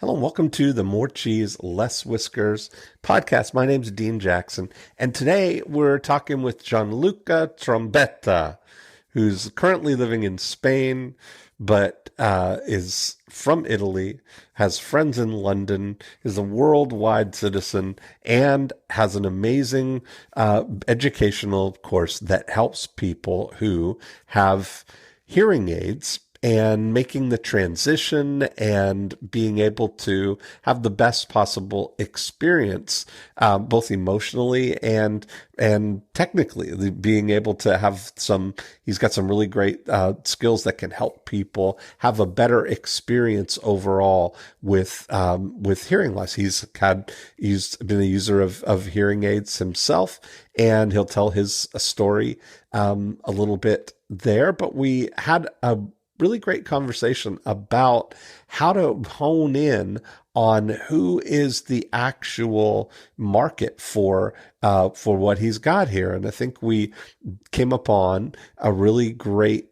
Hello and welcome to the More Cheese Less Whiskers podcast. My name's Dean Jackson, and today we're talking with Gianluca Trombetta, who's currently living in Spain, but is from Italy, has friends in London, is a worldwide citizen, and has an amazing educational course that helps people who have hearing aids and making the transition and being able to have the best possible experience, both emotionally and technically. Being able to have he's got some really great skills that can help people have a better experience overall with hearing loss. He's been a user of hearing aids himself, and he'll tell his story a little bit there. But we had a really great conversation about how to hone in on who is the actual market for what he's got here. And I think we came upon a really great,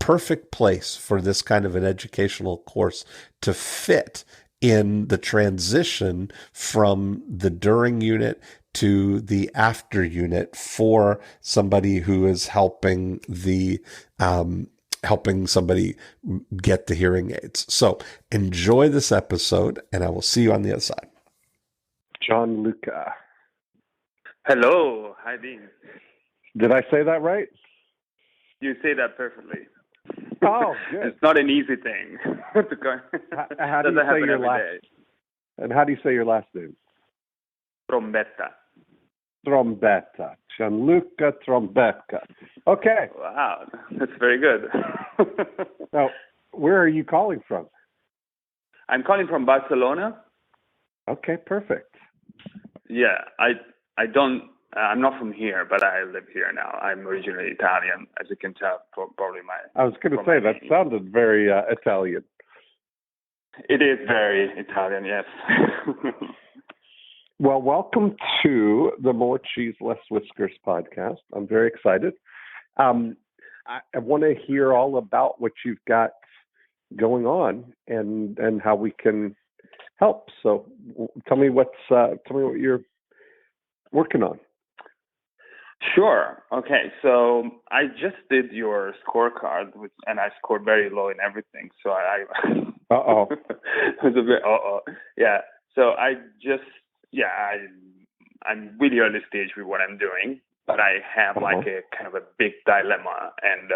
perfect place for this kind of an educational course to fit in the transition from the during unit to the after unit for somebody who is helping somebody get the hearing aids. So enjoy this episode, and I will see you on the other side. Gianluca. Hello, hi Dean. Did I say that right? You say that perfectly. Oh, good. It's not an easy thing. How do you say your last? And how do you say your last name? Trombetta. Trombetta. Gianluca Trombetta. Okay. Wow, that's very good. Now, where are you calling from? I'm calling from Barcelona. Okay, perfect. Yeah, I'm not from here, but I live here now. I'm originally Italian, as you can tell from probably my. I was going to say that sounded very Italian. It is very Italian, yes. Well, welcome to the More Cheese Less Whiskers podcast. I'm very excited. I want to hear all about what you've got going on and how we can help. So, tell me what you're working on. Sure. Okay. So I just did your scorecard, and I scored very low in everything. So I. Uh-oh. It was a bit. Yeah. So I'm really early stage with what I'm doing, but I have like a kind of a big dilemma, and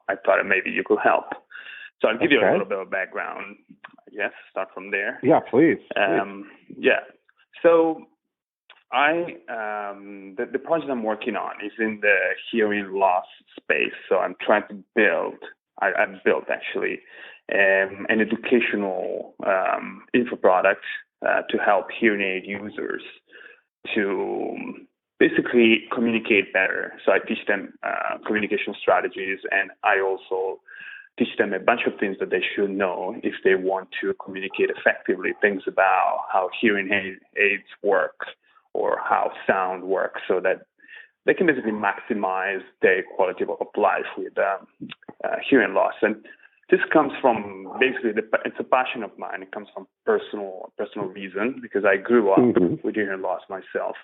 I thought maybe you could help. So I'll give you a little bit of background. Yes, start from there. Yeah, please. Yeah. So the project I'm working on is in the hearing loss space. So I'm trying to I've built actually an educational info product to help hearing aid users to basically communicate better. So I teach them communication strategies, and I also teach them a bunch of things that they should know if they want to communicate effectively, things about how hearing aids work or how sound works, so that they can basically maximize their quality of life with hearing loss. And this comes from basically it's a passion of mine. It comes from personal reason, because I grew up with hearing loss myself.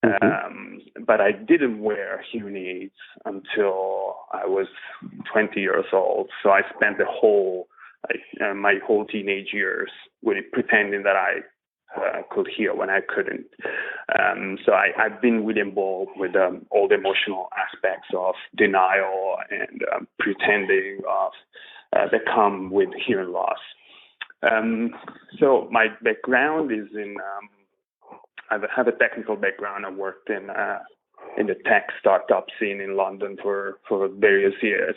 But I didn't wear hearing aids until I was 20 years old. So I spent my whole teenage years pretending that I could hear when I couldn't. So I've been really involved with all the emotional aspects of denial and pretending that come with hearing loss. So my background is I have a technical background. I worked in the tech startup scene in London for various years.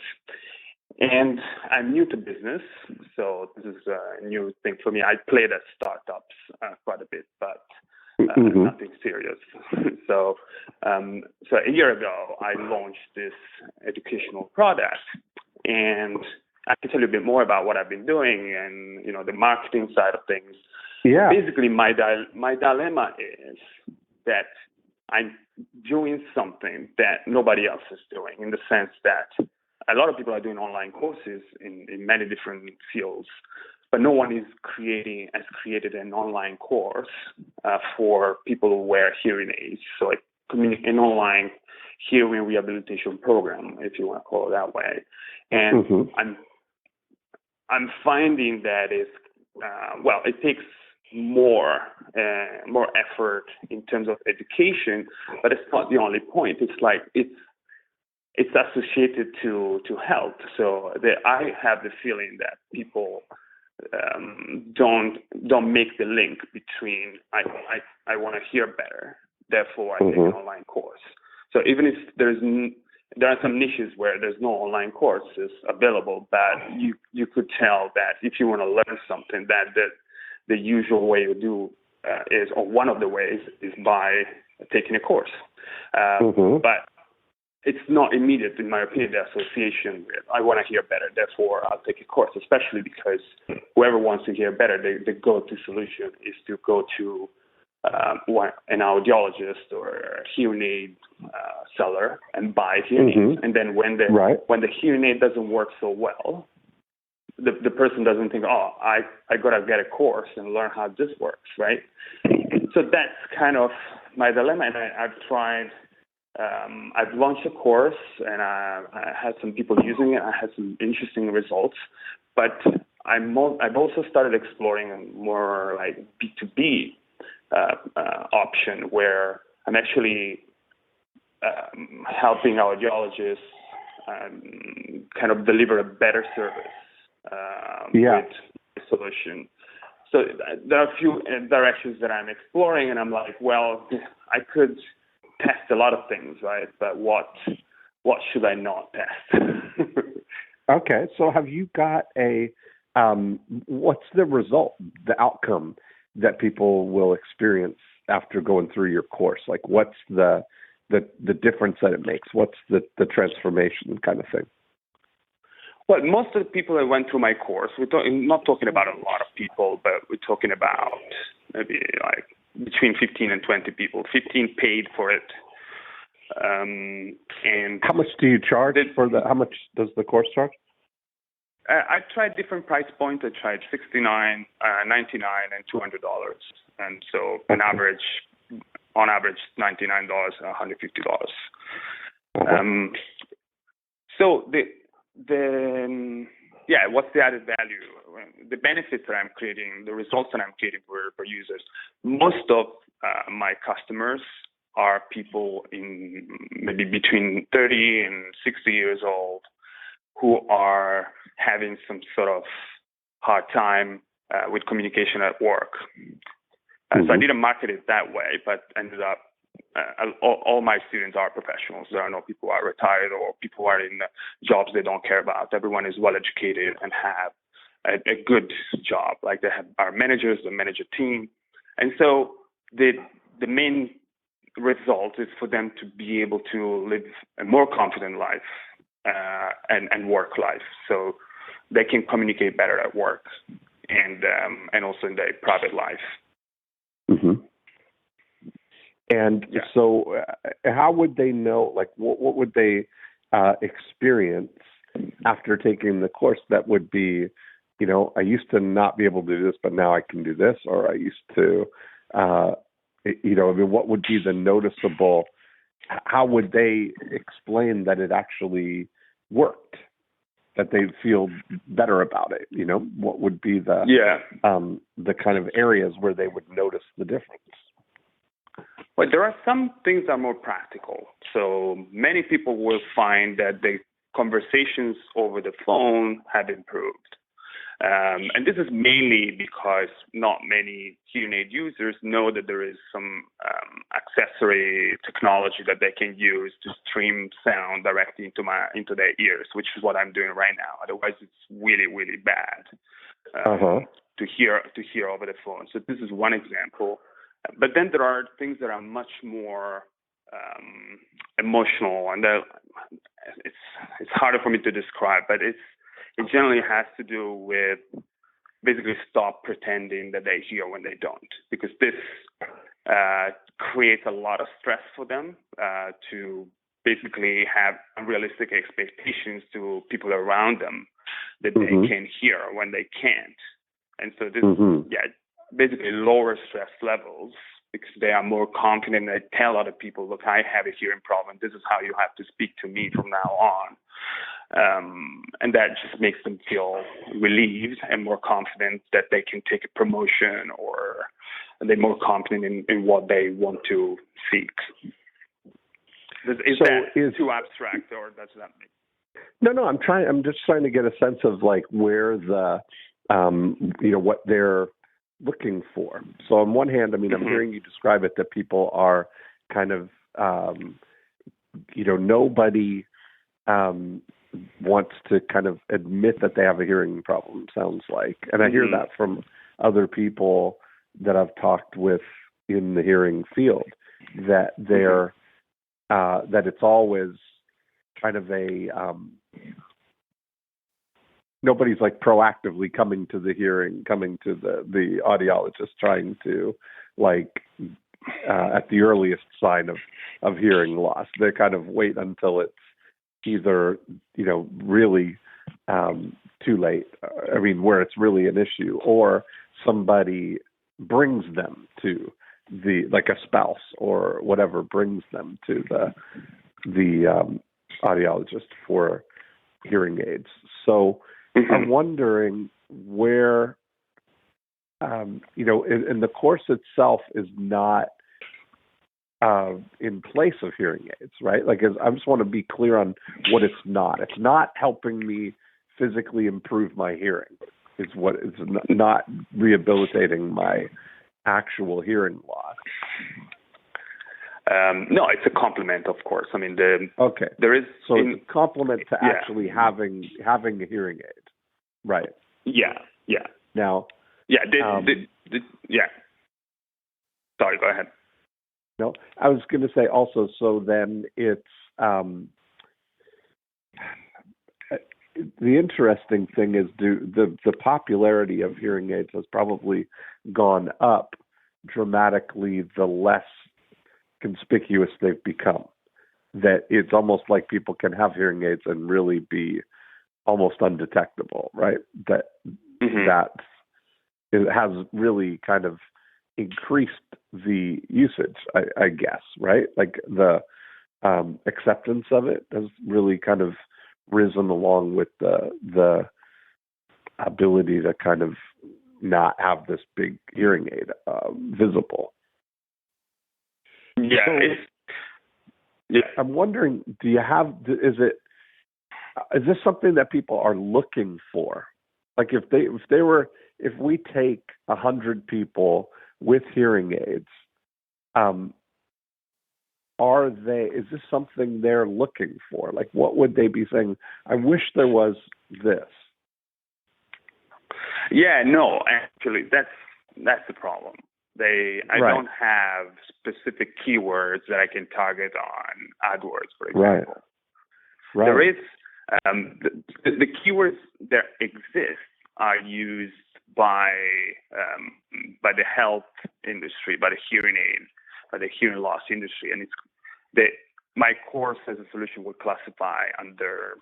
And I'm new to business, so this is a new thing for me. I played at startups quite a bit, but nothing serious. So a year ago, I launched this educational product, and I can tell you a bit more about what I've been doing and the marketing side of things. Yeah. Basically, my dilemma is that I'm doing something that nobody else is doing, in the sense that a lot of people are doing online courses in many different fields, but no one has created an online course for people who wear hearing aids. So like an online hearing rehabilitation program, if you want to call it that way. And I'm finding that it takes more effort in terms of education, but it's not the only point. It's like it's associated to health. So I have the feeling that people don't make the link between I want to hear better, therefore I take an online course. So even if there are some niches where there's no online courses available, but you could tell that if you want to learn something, that the usual way to do is, or one of the ways, is by taking a course. But it's not immediate, in my opinion, the association with I want to hear better, therefore I'll take a course, especially because whoever wants to hear better, the go-to solution is to go to an audiologist or a hearing aid seller and buy hearing aids. And then when the hearing aid doesn't work so well, the person doesn't think, I got to get a course and learn how this works, right? So that's kind of my dilemma. And I've tried, I've launched a course and I had some people using it. I had some interesting results, but I've also started exploring a more like B2B option where I'm actually helping audiologists kind of deliver a better service with a solution. So there are a few directions that I'm exploring, and I'm like, well, I could test a lot of things, right? But what should I not test? Okay, so have you got what's the result, the outcome that people will experience after going through your course? Like, what's the difference that it makes? What's the transformation kind of thing? Well, most of the people that went through my course, we're not talking about a lot of people, but we're talking about maybe like between 15 and 20 people. 15 paid for it. And how much do you charge how much does the course charge? I tried different price points. I tried $69, $99, and $200. And so on average, $99, $150. So what's the added value? The benefits that I'm creating, the results that I'm creating for users. Most of my customers are people in maybe between 30 and 60 years old who are having some sort of hard time with communication at work. So I didn't market it that way, but ended up all my students are professionals. There are no people who are retired or people who are in jobs they don't care about. Everyone is well educated and have a good job. Like they are managers, they manage a team. And so the main result is for them to be able to live a more confident life and work life. So they can communicate better at work and also in their private life. And so how would they know, like, what would they experience after taking the course that would be, I used to not be able to do this, but now I can do this, or I used to, what would be the noticeable, how would they explain that it actually worked, that they feel better about it? What would be the kind of areas where they would notice the difference? Well, there are some things that are more practical. So many people will find that the conversations over the phone have improved. And this is mainly because not many hearing aid users know that there is some accessory technology that they can use to stream sound directly into their ears, which is what I'm doing right now. Otherwise, it's really, really bad to hear over the phone. So this is one example. But then there are things that are much more emotional, and it's harder for me to describe, but it generally has to do with basically stop pretending that they hear when they don't, because this creates a lot of stress for them to basically have unrealistic expectations to people around them that they can hear when they can't. And so this, basically lower stress levels because they are more confident. They tell other people, look, I have a hearing problem. This is how you have to speak to me from now on. And that just makes them feel relieved and more confident that they can take a promotion, or they're more confident in what they want to seek. Is that too abstract, or does that make? No. I'm just trying to get a sense of like where the, what they're looking for. So on one hand, I mean, I'm hearing you describe it that people are kind of, nobody wants to kind of admit that they have a hearing problem, sounds like. And I hear that from other people that I've talked with in the hearing field, that they're, that it's always kind of a, nobody's like proactively coming to the audiologist trying to like, at the earliest sign of hearing loss. They kind of wait until it's either, really too late, I mean, where it's really an issue, or somebody brings them to like a spouse or whatever brings them to the audiologist for hearing aids. So I'm wondering where, and the course itself is not in place of hearing aids, right? Like, I just want to be clear on what it's not. It's not helping me physically improve my hearing. It's what it's not rehabilitating my actual hearing loss. No, it's a complement, of course. I mean, there is it's a complement to actually having a hearing aid, right? Yeah. Now, Sorry, go ahead. No, I was going to say also. So then it's the interesting thing is the popularity of hearing aids has probably gone up dramatically the less conspicuous they've become. That it's almost like people can have hearing aids and really be almost undetectable, right? That it has really kind of increased the usage, I guess, right? Like the acceptance of it has really kind of risen along with the ability to kind of not have this big hearing aid visible. Yeah. I'm wondering, is this something that people are looking for? Like if we take 100 people with hearing aids, is this something they're looking for? Like, what would they be saying? I wish there was this. Yeah, no, actually, that's the problem. I don't have specific keywords that I can target on AdWords, for example. Right. There is the keywords that exist are used by the health industry, by the hearing aid, by the hearing loss industry, and my course as a solution would classify under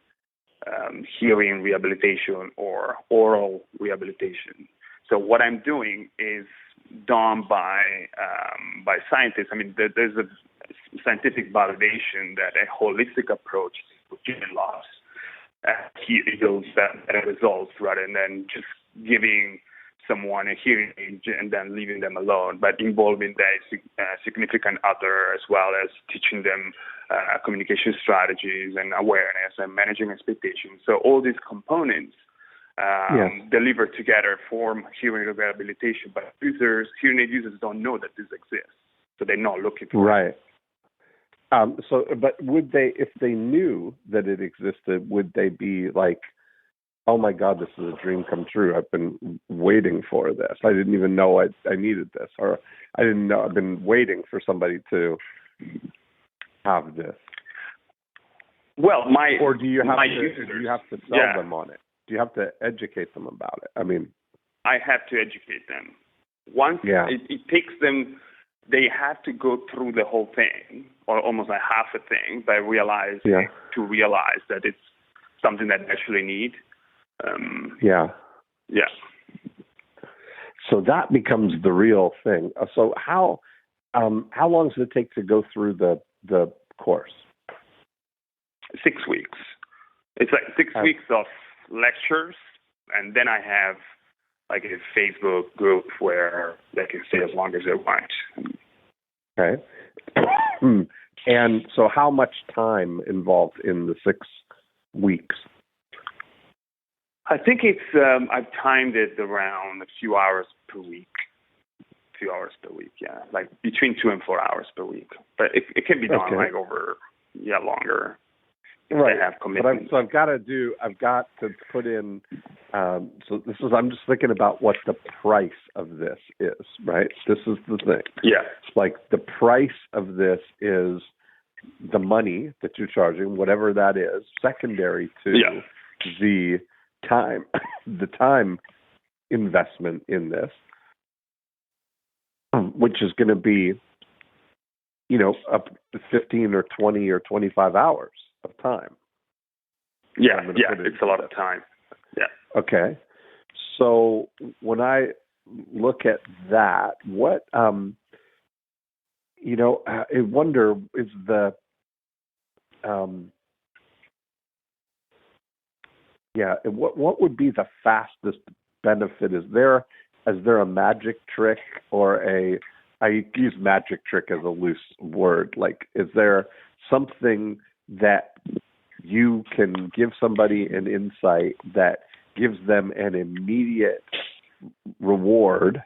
hearing rehabilitation or oral rehabilitation. So what I'm doing is done by scientists. I mean, there's a scientific validation that a holistic approach to hearing loss yields better results rather than just giving someone a hearing aid and then leaving them alone, but involving their significant other, as well as teaching them communication strategies and awareness and managing expectations. So all these components delivered together form hearing rehabilitation, but hearing aid users don't know that this exists, so they're not looking for it. But would they, if they knew that it existed, would they be like, oh my God, this is a dream come true. I've been waiting for this. I didn't even know I needed this, or I didn't know. I've been waiting for somebody to have this. Well, or do you have to sell them on it? Do you have to educate them about it? I mean, I have to educate them. Once it takes them, they have to go through the whole thing, or almost like half a thing, by realize that it's something that they actually need. So that becomes the real thing. So how long does it take to go through the course? 6 weeks. It's like 6 weeks of lectures, and then I have like a Facebook group where they can stay as long as they want. Okay. And so how much time involved in the 6 weeks? I think it's, I've timed it around a few hours per week. Yeah. Like between 2 and 4 hours per week. But it can be done like over, longer. Right. Have commitments. I've got to put in, I'm just thinking about what the price of this is, right? This is the thing. Yeah. Like the price of this is the money that you're charging, whatever that is, secondary to the time investment in this, which is going to be, up to 15 or 20 or 25 hours of time. Yeah, it's a lot of time. Yeah. Okay. So when I look at that, what, I wonder is what would be the fastest benefit? Is there a magic trick or I use magic trick as a loose word. Like, is there something that you can give somebody an insight that gives them an immediate reward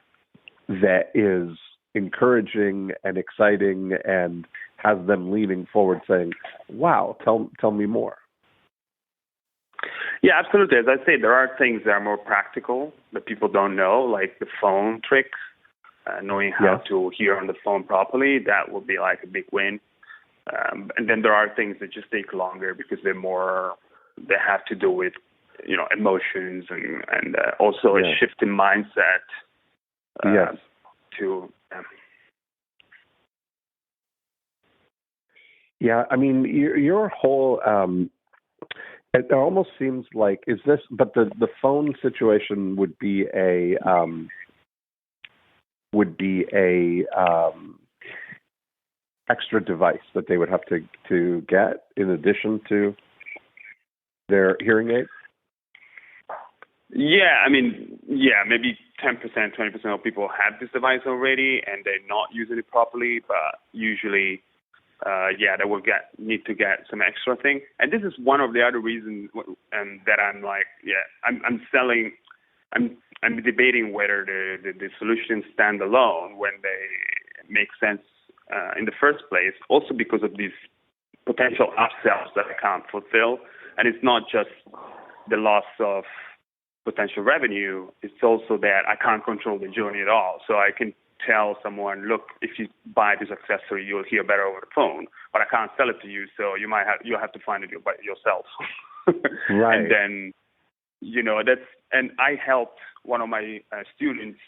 that is encouraging and exciting and has them leaning forward saying, wow, tell me more? Yeah, absolutely. As I say, there are things that are more practical that people don't know, like the phone tricks, knowing how to hear on the phone properly. That would be like a big win. And then there are things that just take longer because they have to do with, emotions and also a shift in mindset. Yeah, I mean, your whole, it almost seems like, but the phone situation would be a extra device that they would have to get in addition to their hearing aid? Yeah, I mean, maybe 10%, 20% of people have this device already and they're not using it properly, but usually, they will need to get some extra thing. And this is one of the other reasons that I'm like, I'm debating whether the solutions stand alone when they make sense in the first place, also because of these potential upsells that I can't fulfill. And it's not just the loss of potential revenue, it's also that I can't control the journey at all. So I can tell someone, look, if you buy this accessory, you'll hear better over the phone, but I can't sell it to you, so you'll have to find it yourself. Right. And then, and I helped one of my students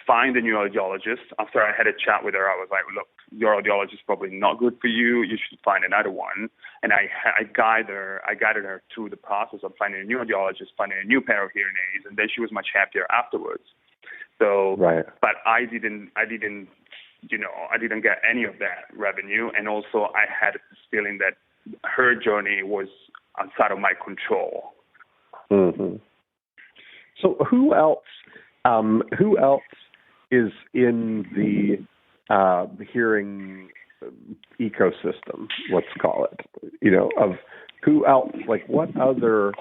find a new audiologist. After I had a chat with her, I was like, look, your audiologist is probably not good for you. You should find another one. And I guided her through the process of finding a new audiologist, finding a new pair of hearing aids, and then she was much happier afterwards. So, but I didn't get any of that revenue. And also I had this feeling that her journey was outside of my control. Mm-hmm. So who else is in the hearing ecosystem, let's call it, of who else, like what other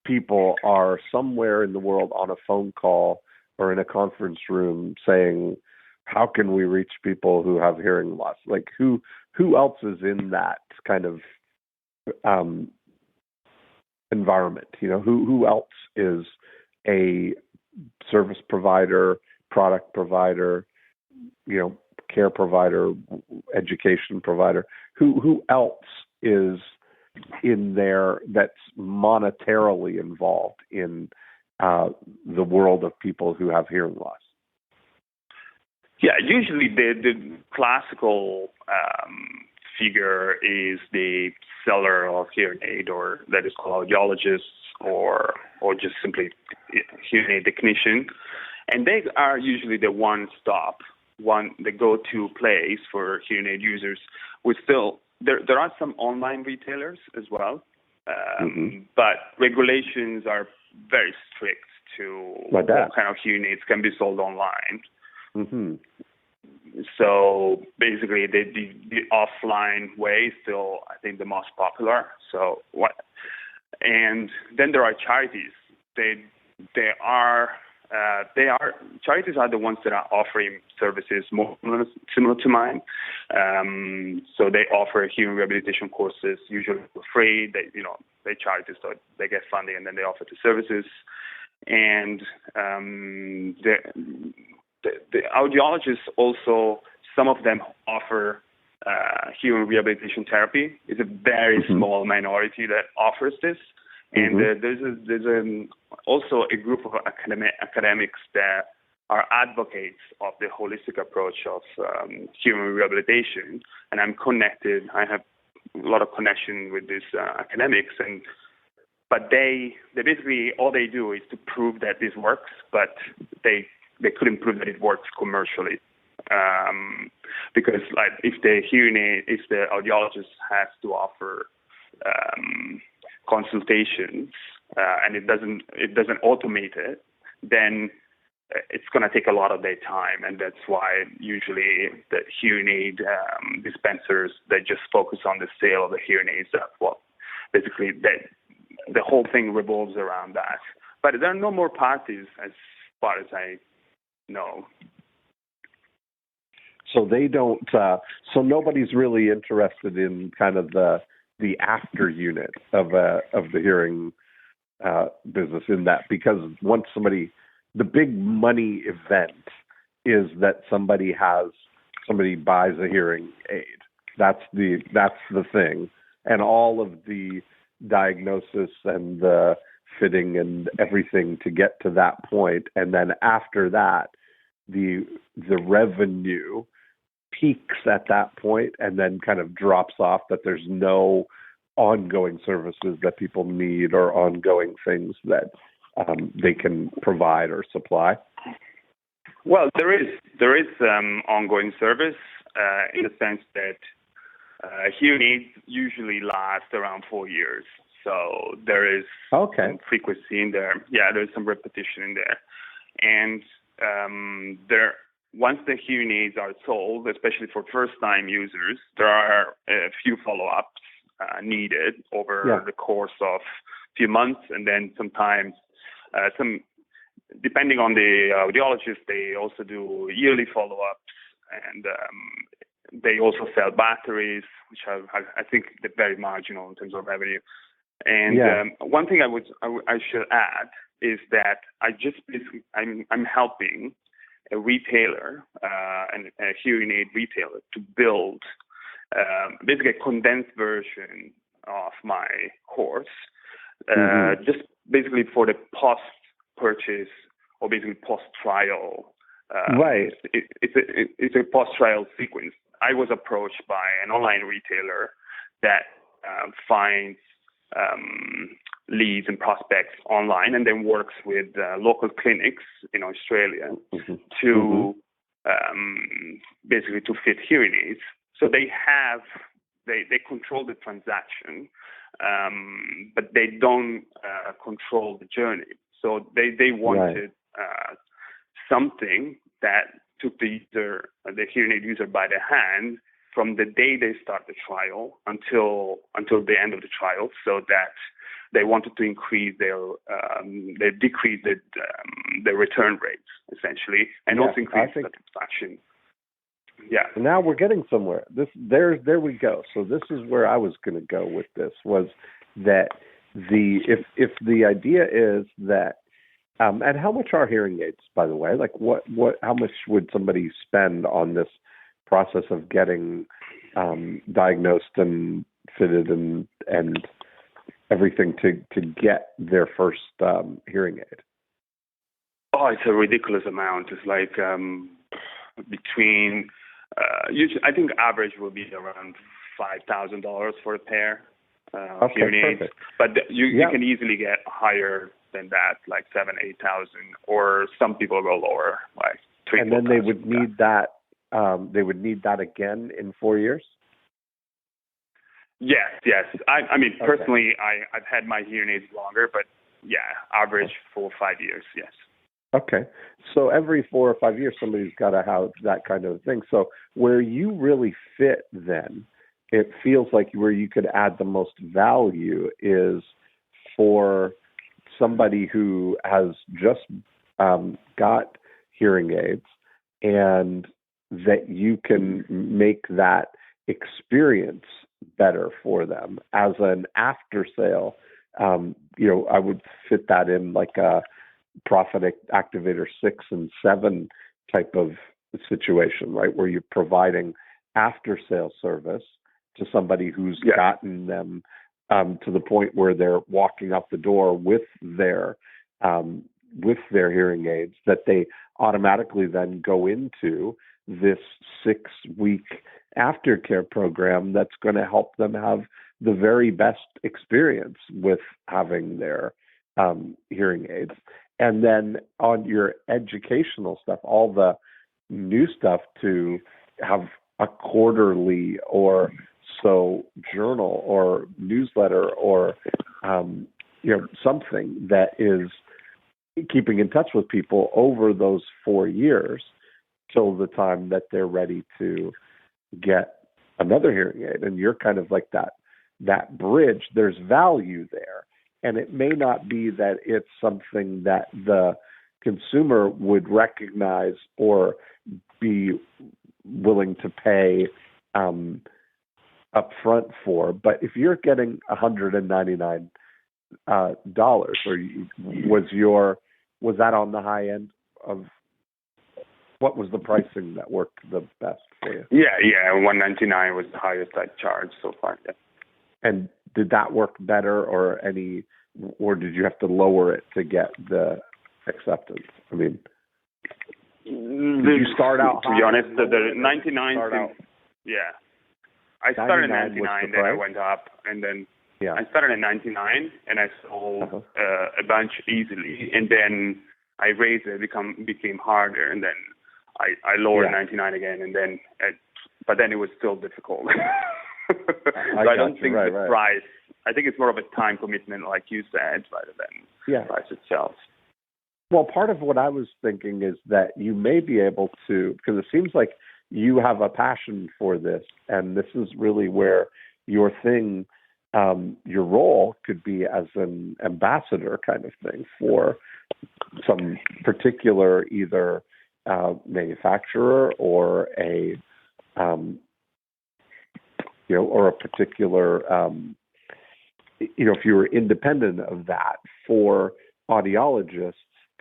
people are somewhere in the world on a phone call or in a conference room saying, how can we reach people who have hearing loss? Like who else is in that kind of environment? Who else is a service provider, product provider, care provider, education provider? Who else is in there that's monetarily involved in the world of people who have hearing loss? Yeah, usually the classical figure is the seller of hearing aid, or that is called audiologist, or just simply hearing aid technician. And they are usually the the go-to place for hearing aid users. There are some online retailers as well, but regulations are very strict to what kind of hearing aids can be sold online. Mm-hmm. So basically, the offline way is still, I think, the most popular. And then there are charities. Charities are the ones that are offering services more similar to mine. So they offer hearing rehabilitation courses, usually for free. They charge it, so they get funding, and then they offer the services. And the audiologists also, some of them offer hearing rehabilitation therapy. It's a very small minority that offers this. And there's also a group of academics that are advocates of the holistic approach of hearing rehabilitation. And I'm connected. I have a lot of connection with these academics. But they basically, all they do is to prove that this works, but they couldn't prove that it works commercially. Because if the audiologist has to offer consultations and it doesn't automate it, then it's going to take a lot of their time, and that's why usually the hearing aid dispensers, they just focus on the sale of the hearing aids. Basically the whole thing revolves around that. But there are no more parties as far as I know. So they don't. So nobody's really interested in kind of the after unit of the hearing business in that, because once the big money event is that somebody buys a hearing aid. That's the thing, and all of the diagnosis and the fitting and everything to get to that point, and then after that, the revenue peaks at that point and then kind of drops off, that there's no ongoing services that people need or ongoing things that they can provide or supply. Well, there is ongoing service in the sense that hearing aids usually last around 4 years. So there is some frequency in there. Yeah, there's some repetition in there. And once the hearing aids are sold, especially for first-time users, there are a few follow-ups needed over the course of a few months, and then sometimes depending on the audiologist, they also do yearly follow-ups, and they also sell batteries, which are, I think, they're very marginal in terms of revenue. And one thing I should add is that I'm helping a retailer, a hearing aid retailer, to build basically a condensed version of my course, just basically for the post-purchase or basically post-trial. Right. It's a post-trial sequence. I was approached by an online retailer that finds leads and prospects online and then works with local clinics in Australia to basically to fit hearing aids. So they control the transaction, but they don't control the journey. So they wanted something that took the hearing aid user by the hand from the day they start the trial until the end of the trial, so that they wanted to increase they decrease the return rates essentially, and also increase satisfaction. Yeah. Now we're getting somewhere. There we go. So this is where I was going to go with this, was that if the idea is that, and how much are hearing aids, by the way? Like how much would somebody spend on this process of getting diagnosed and fitted and everything to get their first hearing aid? Oh, it's a ridiculous amount. It's like between usually, I think average will be around $5,000 for a pair of hearing aids. Perfect. But you can easily get higher than that, like 7,000-8,000, or some people go lower, like 3,000. And then they would need that. They would need that again in 4 years. Yes. I mean, personally, I've had my hearing aids longer, but yeah, average 4 or 5 years. Yes. Okay. So every 4 or 5 years, somebody's got to have that kind of thing. So where you really fit then, it feels like where you could add the most value is for somebody who has just got hearing aids, and that you can make that experience better for them as an after sale. I would fit that in like a Profit Activator 6 and 7 type of situation, right? Where you're providing after sale service to somebody who's gotten them to the point where they're walking out the door with their hearing aids, that they automatically then go into this 6-week aftercare program that's going to help them have the very best experience with having their hearing aids. And then on your educational stuff, all the new stuff, to have a quarterly or so journal or newsletter or something that is keeping in touch with people over those 4 years till the time that they're ready to get another hearing aid. And you're kind of like that bridge. There's value there. And it may not be that it's something that the consumer would recognize or be willing to pay upfront for. But if you're getting $199, was that on the high end of what was the pricing that worked the best for you? Yeah, $199 was the highest I charged so far. Yeah. And did that work better, or did you have to lower it to get the acceptance? I mean, did you start out high? To be honest, the 99. I started at 99, then I went up, and then I started at 99, and I sold a bunch easily, and then I raised it, became harder, and then I lowered 99 again, and then but then it was still difficult. I don't think the price. I think it's more of a time commitment, like you said, rather than the price itself. Well, part of what I was thinking is that you may be able to, because it seems like you have a passion for this, and this is really where your thing, your role could be as an ambassador kind of thing for some particular either manufacturer or a or a particular, if you were independent of that, for audiologists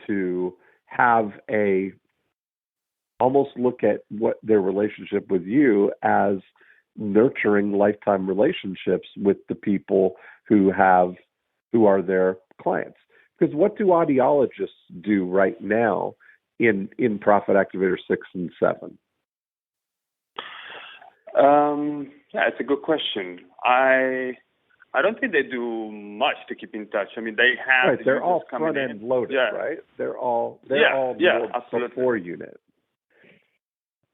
to have almost look at what their relationship with you as nurturing lifetime relationships with the people who are their clients. Because what do audiologists do right now in Profit Activator 6 and 7? It's a good question. I don't think they do much to keep in touch. I mean, they have. Right, they're all front end loaded, right? They're all before unit.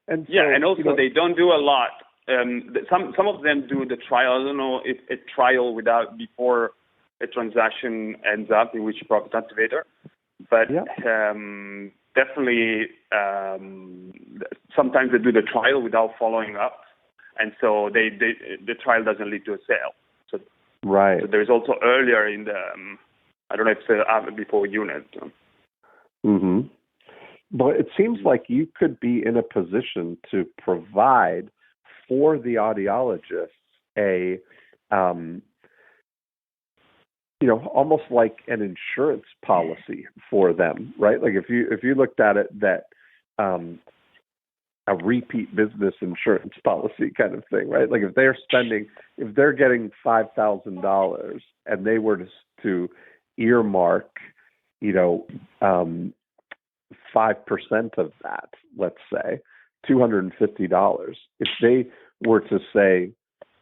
And so, and also they don't do a lot. Some of them do the trial. I don't know if a trial before a transaction ends up in which Profit Activator, but definitely sometimes they do the trial without following up. And so the trial doesn't lead to a sale. So there's also earlier in the, I don't know if it's before unit. Mm-hmm. But it seems like you could be in a position to provide for the audiologists almost like an insurance policy for them, right? Like if you looked at it that a repeat business insurance policy kind of thing, right? Like if they're getting $5,000 and they were to earmark, 5% of that, let's say $250. If they were to say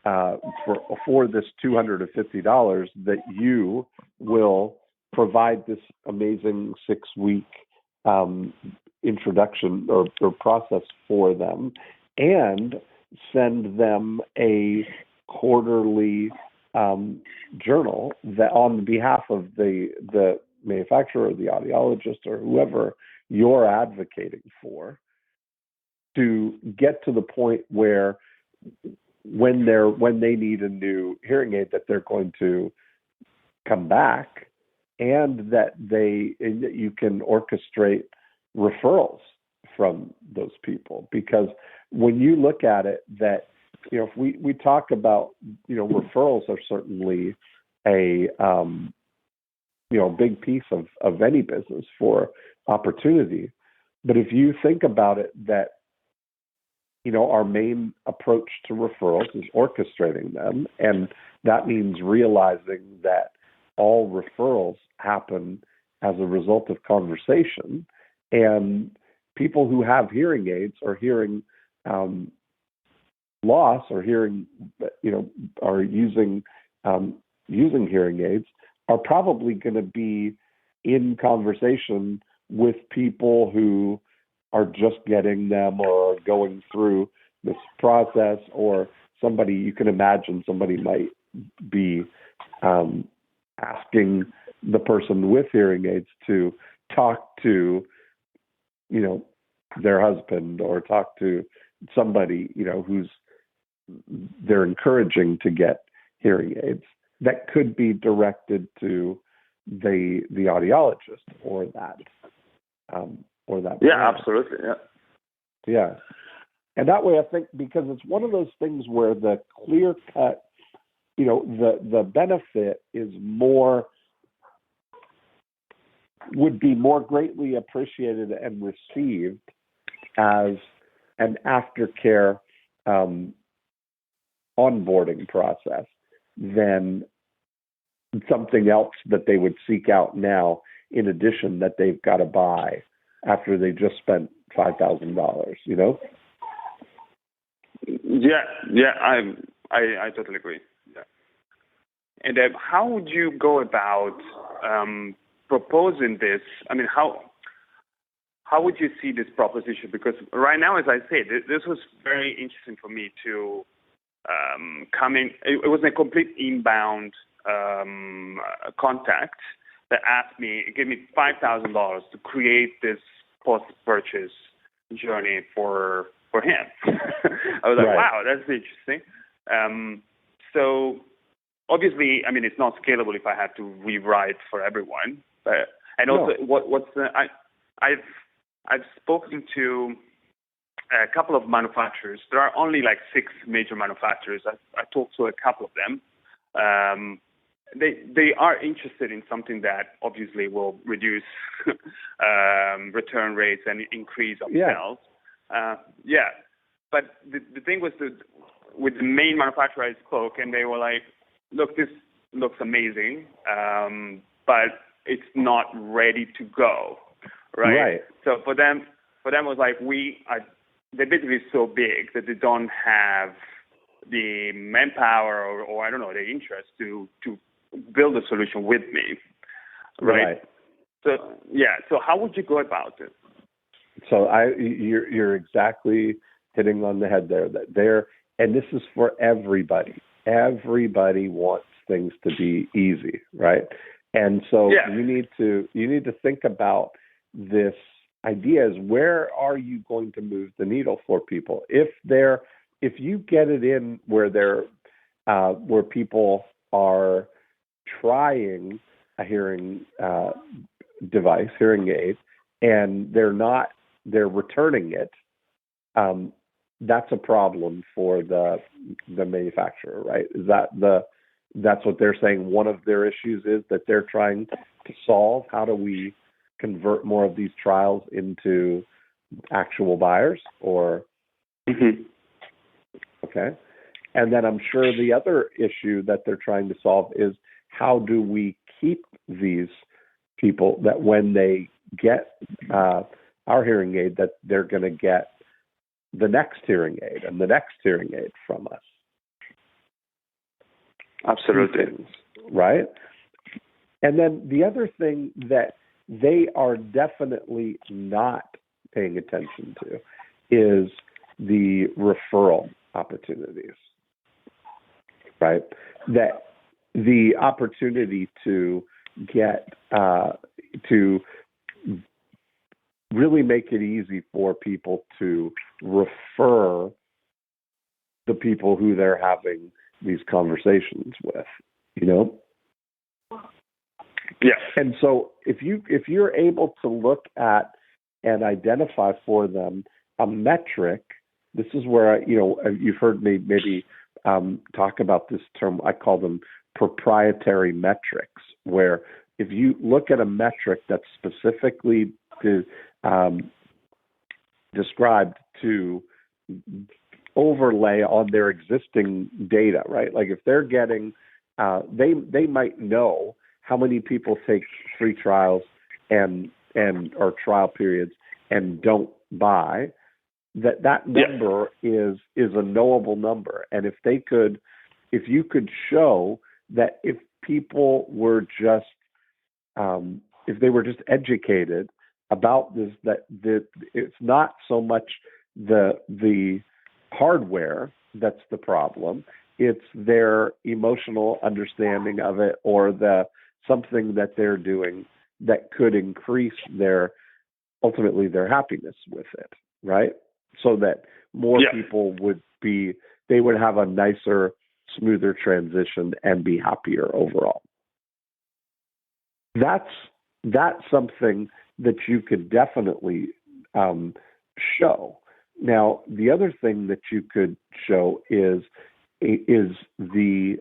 for this $250 that you will provide this amazing 6-week introduction or process for them, and send them a quarterly journal that, on behalf of the manufacturer or the audiologist or whoever you're advocating for, to get to the point where when they need a new hearing aid, that they're going to come back, and that you can orchestrate referrals from those people. Because when you look at it, that, if we talk about, referrals are certainly a big piece of any business for opportunity. But if you think about it, that our main approach to referrals is orchestrating them, and that means realizing that all referrals happen as a result of conversation, and people who have hearing aids or hearing loss or hearing, are using hearing aids, are probably going to be in conversation with people who are just getting them or are going through this process, or somebody, you can imagine somebody might be asking the person with hearing aids to talk to, their husband, or talk to somebody, who's they're encouraging to get hearing aids, that could be directed to the audiologist or that. Yeah, absolutely. Yeah. And that way, I think, because it's one of those things where the clear cut, the benefit is would be more greatly appreciated and received as an aftercare onboarding process than something else that they would seek out now, in addition, that they've got to buy after they just spent $5,000. Yeah, I totally agree. Yeah. And how would you go about proposing this? I mean, how would you see this proposition? Because right now, as I said, this was very interesting for me to come in. It was a complete inbound contact that asked me, gave me $5,000 to create this post-purchase journey for him. I was like, right. Wow, that's interesting. So obviously, I mean, it's not scalable if I have to rewrite for everyone. But, and also, what's the? I've spoken to a couple of manufacturers. There are only like 6 major manufacturers. I talked to a couple of them. They are interested in something that obviously will reduce return rates and increase upsells. Yeah. But the thing was with the main manufacturer I spoke, and they were like, look, this looks amazing, but it's not ready to go, right? So for them it was like, they're basically so big that they don't have the manpower or I don't know, the interest to build a solution with me, right? So how would you go about it? So you're exactly hitting on the head there. And this is for everybody. Everybody wants things to be easy, right? And so you need to think about this idea: is where are you going to move the needle for people? If you get it in where people are trying a hearing device, hearing aid, and they're returning it, that's a problem for the manufacturer, right? That's what they're saying. One of their issues is that they're trying to solve. How do we convert more of these trials into actual buyers? Or okay. And then I'm sure the other issue that they're trying to solve is, how do we keep these people that when they get our hearing aid, that they're going to get the next hearing aid and the next hearing aid from us? Absolutely. Right? And then the other thing that they are definitely not paying attention to is the referral opportunities, right? That the opportunity to get to really make it easy for people to refer the people who they're having these conversations with, you know? Yeah. And so if you're able to look at and identify for them a metric, this is where you've heard me maybe talk about this term. I call them proprietary metrics, where if you look at a metric that's specifically described to overlay on their existing data, right? Like if they're getting, they might know how many people take free trials and or trial periods and don't buy. That number is a knowable number, and if you could show that if people were just if they were just educated about this, that it's not so much the hardware that's the problem, it's their emotional understanding of it, or something that they're doing that could increase ultimately their happiness with it, right? So that more people would have a nicer, smoother transition and be happier overall. That's something that you could definitely show. Now, the other thing that you could show is the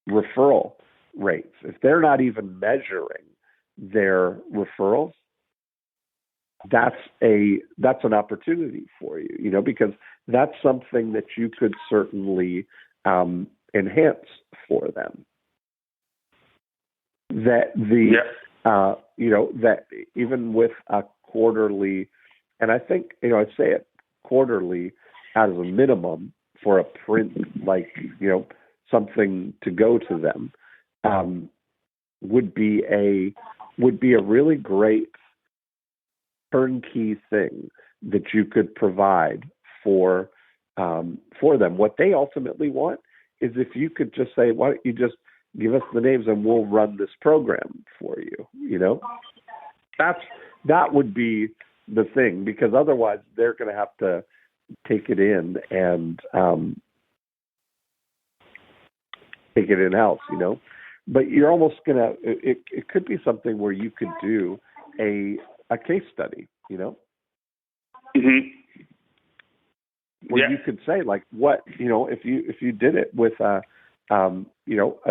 referral rates. If they're not even measuring their referrals, that's an opportunity for you, because that's something that you could certainly enhance for them. That that even with a quarterly, and I think I'd say it quarterly as a minimum for a print, like something to go to them, would be a really great turnkey thing that you could provide for them. What they ultimately want is if you could just say, why don't you just give us the names and we'll run this program for you, that would be the thing, because otherwise they're going to have to take it in and take it in-house, but you're almost going to, it could be something where you could do a case study, Mm-hmm. where you could say, like, what, if you did it with a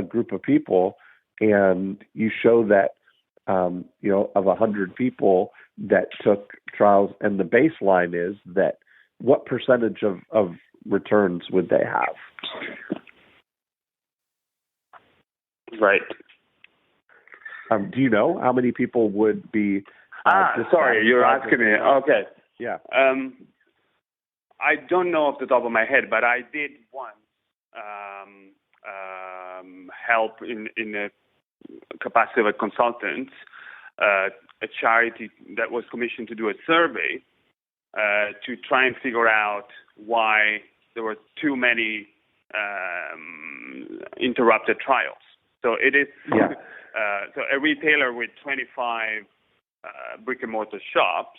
group of people, and you show that of 100 people that took trials, and the baseline is that, what percentage of returns would they have? Right. Do you know how many people would be? Sorry, you're asking me. Okay. Yeah. I don't know off the top of my head, but I did once help in a capacity of a consultant, a charity that was commissioned to do a survey to try and figure out why there were too many interrupted trials. So it is so a retailer with 25 brick and mortar shops,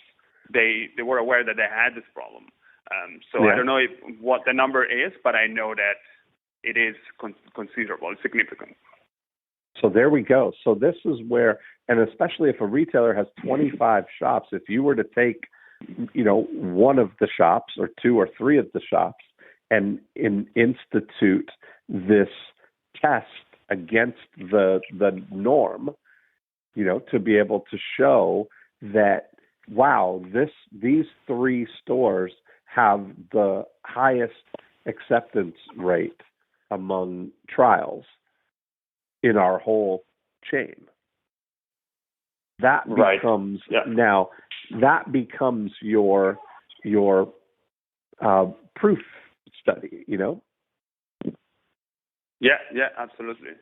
they were aware that they had this problem. I don't know what the number is, but I know that it is considerable, it's significant. So there we go. So this is where, and especially if a retailer has 25 shops, if you were to take, one of the shops or two or three of the shops and institute this test against the norm, to be able to show that, wow, these three stores have the highest acceptance rate among trials in our whole chain. That becomes now that becomes your proof study, Yeah, absolutely.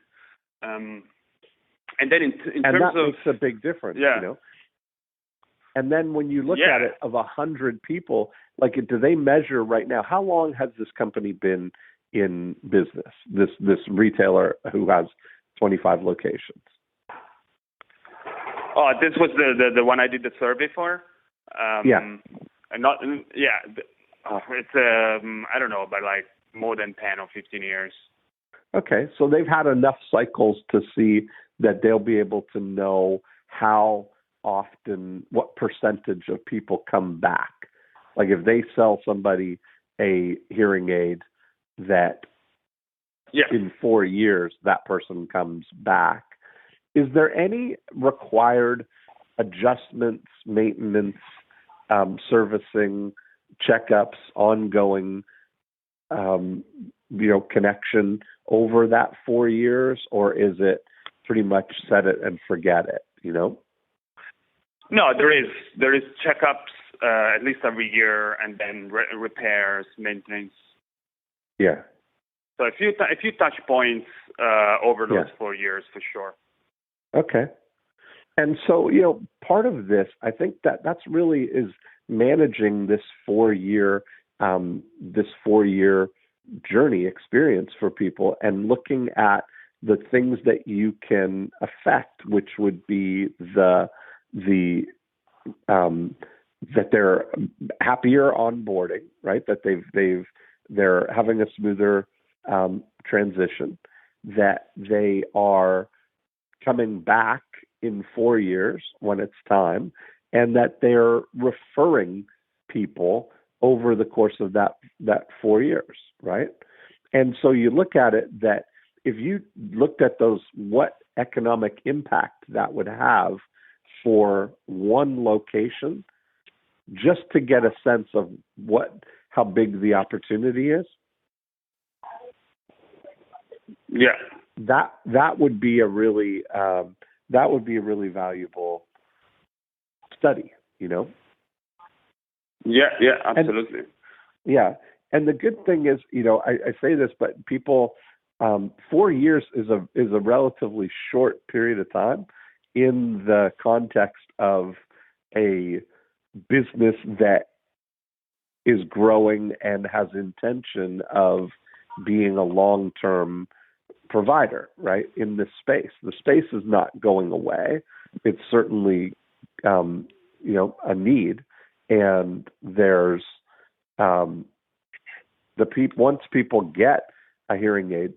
And then in and terms that of makes a big difference, yeah. you know. And then when you look at it, of 100 people, like, do they measure right now? How long has this company been in business? This retailer who has 25 locations. Oh, this was the one I did the survey for. Yeah. And not yeah. It's I don't know, but like more than 10 or 15 years. Okay, so they've had enough cycles to see that they'll be able to know how often, what percentage of people come back. Like if they sell somebody a hearing aid that in 4 years that person comes back. Is there any required adjustments, maintenance, servicing, checkups, ongoing, connection over that 4 years, or is it pretty much set it and forget it? You know? No, there is checkups at least every year, and then repairs, maintenance. Yeah. So a few touch points over those 4 years for sure. Okay. And so, part of this, I think that's really is managing this 4 year journey experience for people and looking at the things that you can affect, which would be that they're happier onboarding, right? That they're having a smoother transition, that they are coming back in 4 years when it's time, and that they're referring people over the course of that 4 years, right? And so you look at it that if you looked at those, what economic impact that would have for one location, just to get a sense of how big the opportunity is. Yeah. That would be a really valuable study, Yeah, absolutely. And the good thing is, I say this, but people, 4 years is a relatively short period of time in the context of a business that is growing and has intention of being a long-term provider, right, in this space. The space is not going away. It's certainly, a need. And there's once people get a hearing aid,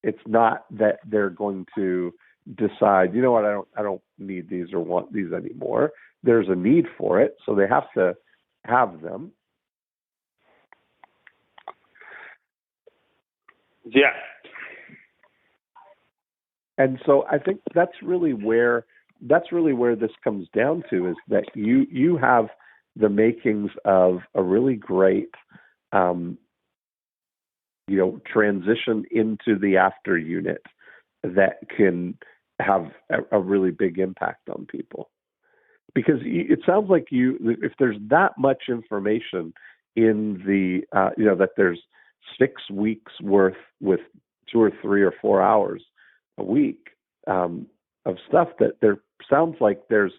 it's not that they're going to decide, I don't need these or want these anymore. There's a need for it, so they have to have them. Yeah. And so I think that's really where this comes down to, is that you have the makings of a really great transition into the after unit that can have a really big impact on people. Because it sounds like if there's that much information in the, that there's 6 weeks worth with 2 or 3 or 4 hours a week of stuff, that there sounds like there's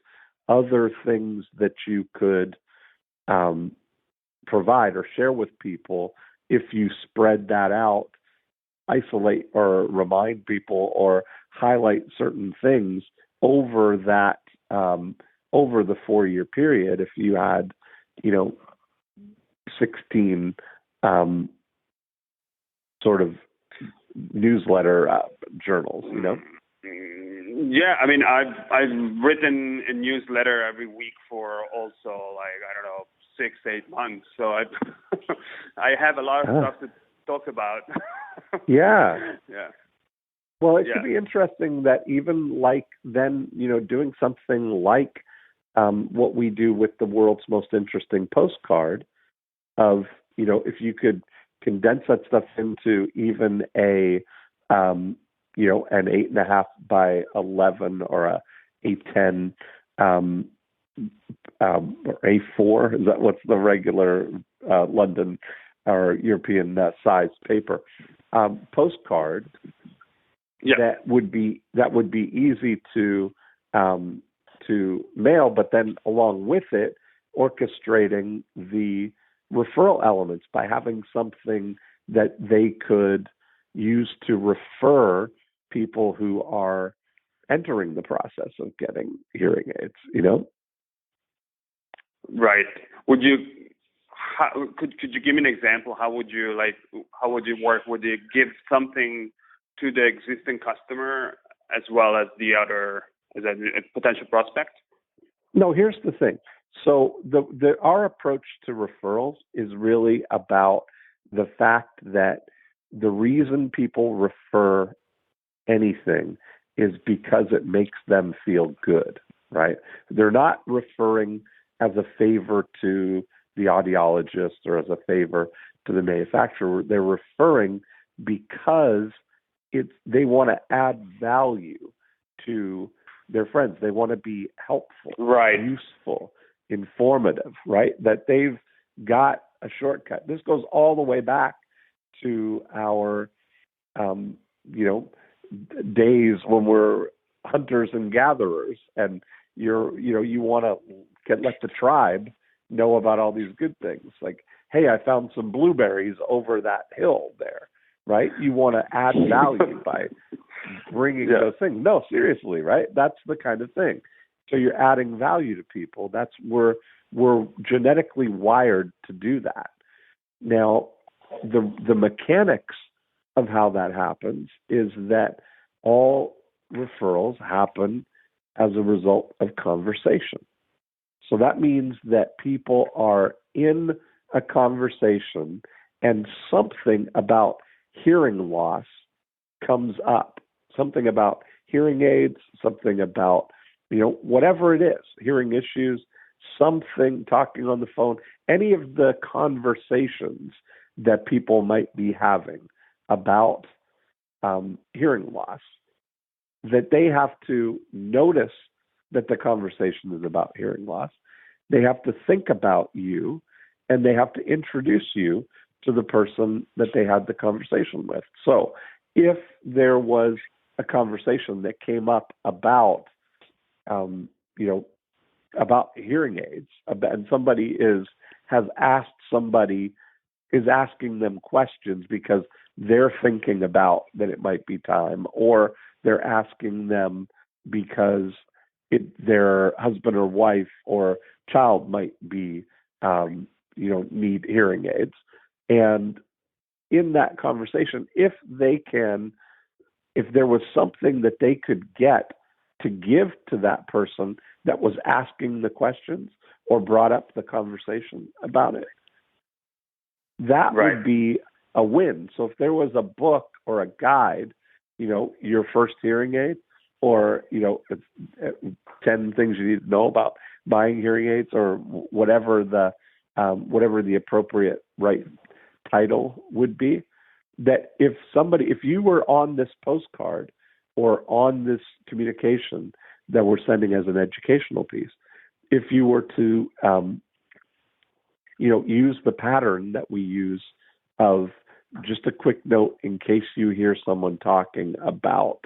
other things that you could provide or share with people if you spread that out, isolate or remind people or highlight certain things over that over the 4 year period. If you had 16 sort of newsletter journals, Yeah, I mean, I've written a newsletter every week for also 6-8 months. So I have a lot of stuff to talk about. Yeah. Yeah. Well, it could be interesting that even doing something like what we do with the world's most interesting postcard of, if you could condense that stuff into even an 8.5 by 11 or a A10 or A4. Is that what's the regular London or European size paper postcard? that would be easy to mail, but then along with it, orchestrating the referral elements by having something that they could use to refer people who are entering the process of getting hearing aids, Right. Could you give me an example? How would you work? Would you give something to the existing customer as well as as a potential prospect? No, here's the thing. So our approach to referrals is really about the fact that the reason people refer anything is because it makes them feel good, right? They're not referring as a favor to the audiologist or as a favor to the manufacturer. They're referring because they want to add value to their friends. They want to be helpful, right, useful, informative, right? That they've got a shortcut. This goes all the way back to our, days when we're hunters and gatherers, and you want to let the tribe know about all these good things. Like, hey, I found some blueberries over that hill there, right? You want to add value by bringing those things. No, seriously, right? That's the kind of thing. So you're adding value to people. That's we're genetically wired to do that. Now, the mechanics of how that happens is that all referrals happen as a result of conversation. So that means that people are in a conversation and something about hearing loss comes up, something about hearing aids, something about, whatever it is, hearing issues, something, talking on the phone, any of the conversations that people might be having about hearing loss, that they have to notice that the conversation is about hearing loss. They have to think about you, and they have to introduce you to the person that they had the conversation with. So if there was a conversation that came up about, about hearing aids, and somebody is asking them questions because they're thinking about that it might be time, or they're asking them because their husband or wife or child might be, need hearing aids. And in that conversation, if there was something that they could get to give to that person that was asking the questions or brought up the conversation about it, that would be a win. So if there was a book or a guide, your first hearing aid, or 10 things you need to know about buying hearing aids, or whatever the appropriate title would be, that if you were on this postcard or on this communication that we're sending as an educational piece, if you were to use the pattern that we use of just a quick note in case you hear someone talking about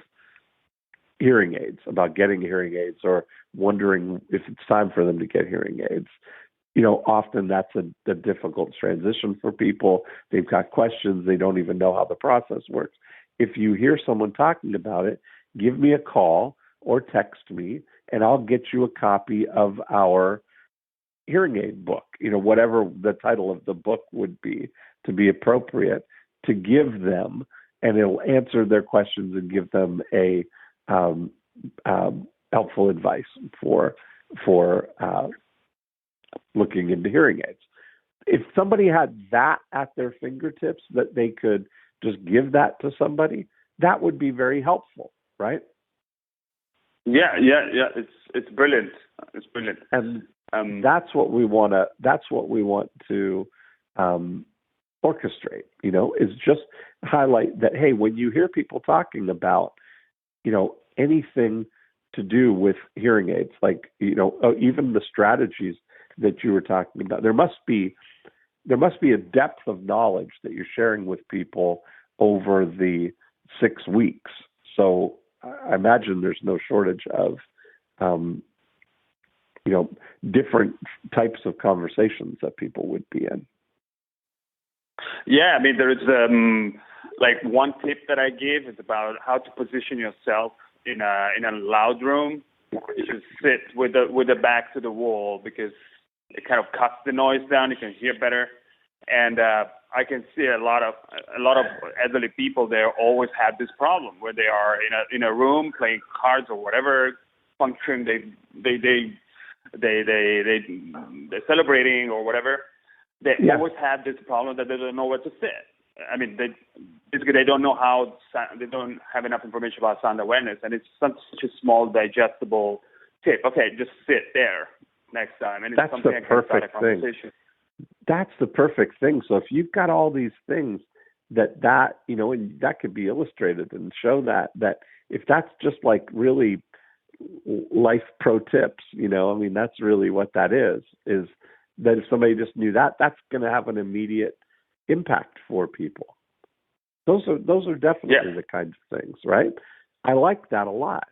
hearing aids, about getting hearing aids, or wondering if it's time for them to get hearing aids. Often that's a difficult transition for people. They've got questions. They don't even know how the process works. If you hear someone talking about it, give me a call or text me, and I'll get you a copy of our hearing aid book, whatever the title of the book would be, to be appropriate, to give them, and it'll answer their questions and give them a helpful advice for looking into hearing aids. If somebody had that at their fingertips, that they could just give that to somebody, that would be very helpful, right? Yeah. It's brilliant. It's brilliant. And that's what we want to orchestrate, is just highlight that, hey, when you hear people talking about, anything to do with hearing aids, like, even the strategies that you were talking about, there must be a depth of knowledge that you're sharing with people over the 6 weeks, So I imagine there's no shortage of, different types of conversations that people would be in. Yeah, I mean, there is like one tip that I give is about how to position yourself in a loud room. You should sit with the back to the wall because it kind of cuts the noise down. You can hear better, and I can see a lot of elderly people there always have this problem where they are in a room playing cards or whatever function they're celebrating or whatever. They always have this problem that they don't know where to sit. I mean, they don't know they don't have enough information about sound awareness, and it's such a small, digestible tip. Okay, just sit there next time, and it's that's something the I can start a perfect conversation. thing. That's the perfect thing. So if you've got all these things that and that could be illustrated and show that if that's just like really life pro tips, I mean, that's really what that is that if somebody just knew that, that's going to have an immediate impact for people. Those are definitely the kinds of things, right? I like that a lot.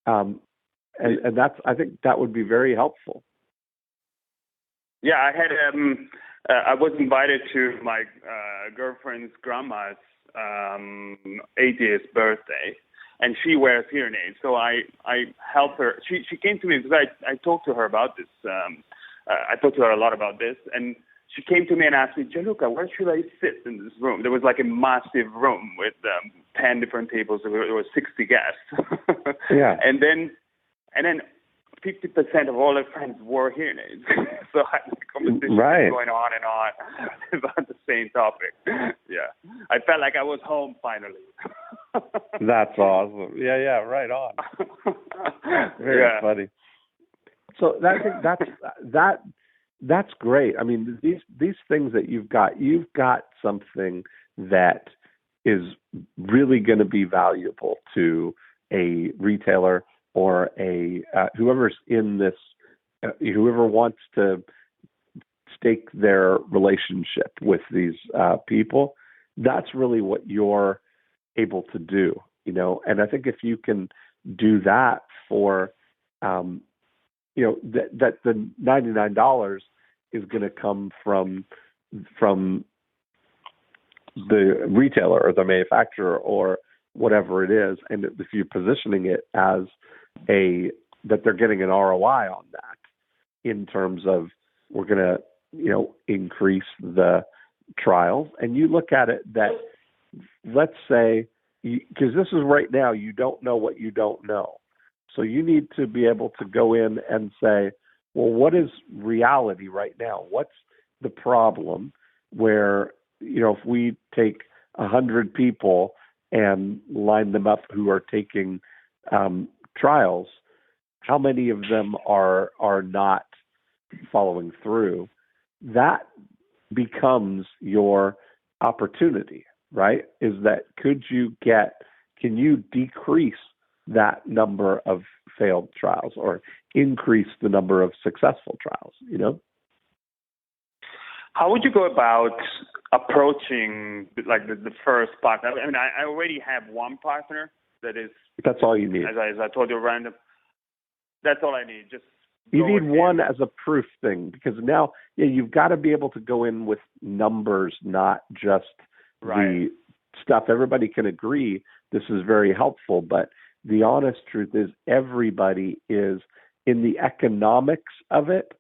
And that's, I think that would be very helpful. Yeah, I had I was invited to my girlfriend's grandma's 80th birthday, and she wears hearing aids. So I helped her. She came to me because I talked to her about this. I talked to her a lot about this, and she came to me and asked me, Gianluca, where should I sit in this room? There was like a massive room with 10 different tables. There were 60 guests. Yeah. And then 50% of all her friends wore hearing aids. So I had a conversation going on and on about the same topic. Yeah. I felt like I was home finally. That's awesome. Yeah, right on. Very funny. So I think that's great. I mean, these things that you've got something that is really going to be valuable to a retailer or a whoever's in this, whoever wants to stake their relationship with these people. That's really what you're able to do, And I think if you can do that for, that the $99 is going to come from the retailer or the manufacturer or whatever it is, and if you're positioning it as that they're getting an ROI on that in terms of we're going to increase the trials, and you look at it that, let's say, because this is right now, you don't know what you don't know. So you need to be able to go in and say, well, what is reality right now? What's the problem where, if we take 100 people and line them up who are taking trials, how many of them are not following through? That becomes your opportunity, right? Is that can you decrease that number of failed trials or increase the number of successful trials, How would you go about approaching like the first partner? I mean, I already have one partner that is. That's all you need. As I told you, random. That's all I need. Just you need one as a proof thing, because now you've got to be able to go in with numbers, not just the stuff. Everybody can agree this is very helpful, but the honest truth is everybody is in the economics of it.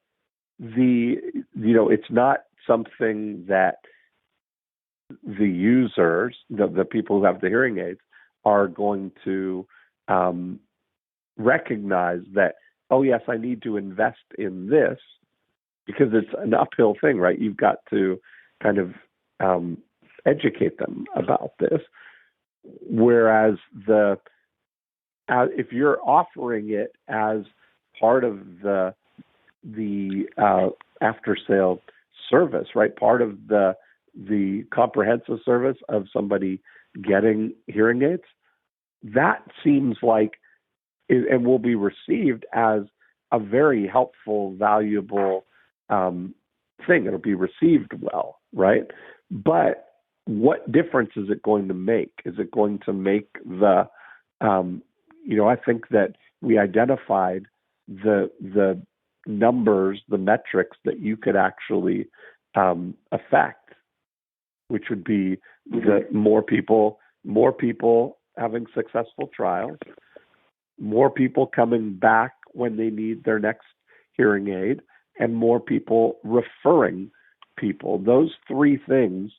It's not something that the users, the people who have the hearing aids, are going to recognize that, oh yes, I need to invest in this, because it's an uphill thing, right? You've got to kind of educate them about this. Whereas if you're offering it as part of the after sale service, right? Part of the comprehensive service of somebody getting hearing aids, that seems like and will be received as a very helpful, valuable thing. It'll be received well, right? But what difference is it going to make? Is it going to make the I think that we identified the numbers, the metrics that you could actually affect, which would be the more people having successful trials, more people coming back when they need their next hearing aid, and more people referring people. Those three things,